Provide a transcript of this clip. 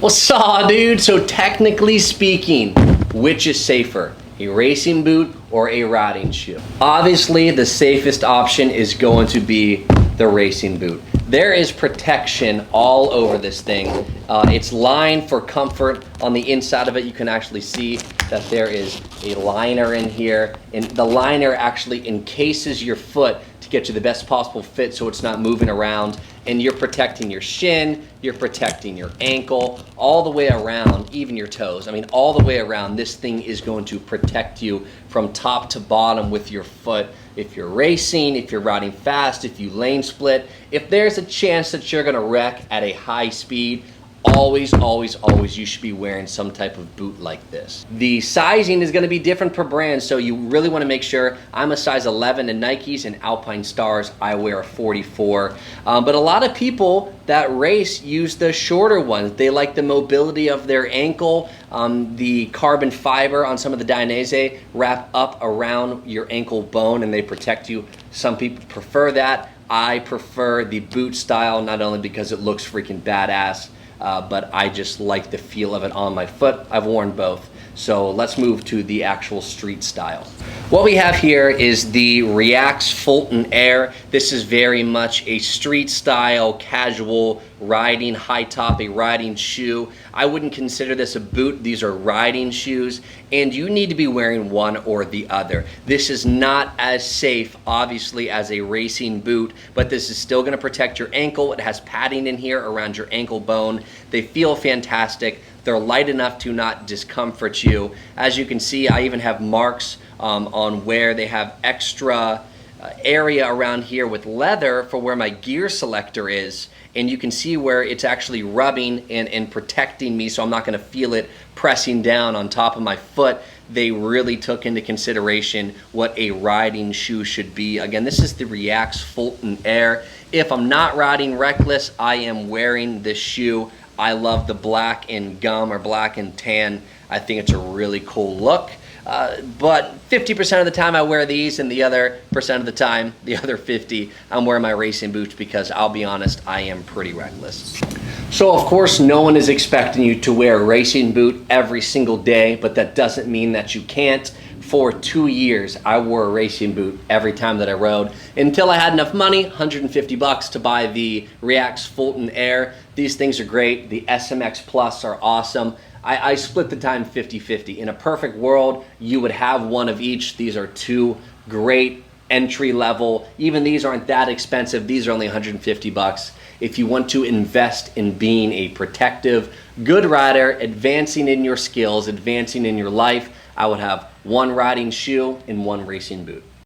What's up, dude? So technically speaking, which is safer, a racing boot or a riding shoe? Obviously, the safest option is going to be the racing boot. There is protection all over this thing. It's lined for comfort. On the inside of it, you can actually see that there is a liner in here, and the liner actually encases your foot to get you the best possible fit so it's not moving around, and you're protecting your shin, you're protecting your ankle, all the way around, even your toes. I mean, all the way around, this thing is going to protect you from top to bottom with your foot. If you're racing, if you're riding fast, if you lane split, if there's a chance that you're gonna wreck at a high speed, always, you should be wearing some type of boot like this. The sizing is gonna be different per brand, so you really wanna make sure. I'm a size 11 in Nikes, and Alpinestars, I wear a 44. But a lot of people that race use the shorter ones. They like the mobility of their ankle. The carbon fiber on some of the Dainese wrap up around your ankle bone and they protect you. Some people prefer that. I prefer the boot style, not only because it looks freaking badass, but I just like the feel of it on my foot. I've worn both. So let's move to the actual street style. What we have here is the Reacts Fulton Air. This is very much a street style, casual riding, high top, a riding shoe. I wouldn't consider this a boot. These are riding shoes, and you need to be wearing one or the other. This is not as safe, obviously, as a racing boot, but this is still gonna protect your ankle. It has padding in here around your ankle bone. They feel fantastic. They're light enough to not discomfort you. As you can see, I even have marks on where they have extra area around here with leather for where my gear selector is. And you can see where it's actually rubbing and protecting me, so I'm not gonna feel it pressing down on top of my foot. They really took into consideration what a riding shoe should be. Again, this is the Reacts Fulton Air. If I'm not riding reckless, I am wearing this shoe. I love the black and gum or black and tan. I think it's a really cool look. But 50% of the time I wear these, and the other percent of the time, the other 50, I'm wearing my racing boots because I'll be honest, I am pretty reckless. So of course, no one is expecting you to wear a racing boot every single day, but that doesn't mean that you can't. For 2 years, I wore a racing boot every time that I rode until I had enough money, 150 bucks, to buy the Reacts Fulton Air. These things are great. The SMX Plus are awesome. I split the time 50-50. In a perfect world, you would have one of each. These are two great entry level. Even these aren't that expensive. These are only 150 bucks. If you want to invest in being a protective, good rider, advancing in your skills, advancing in your life, I would have one riding shoe and one racing boot.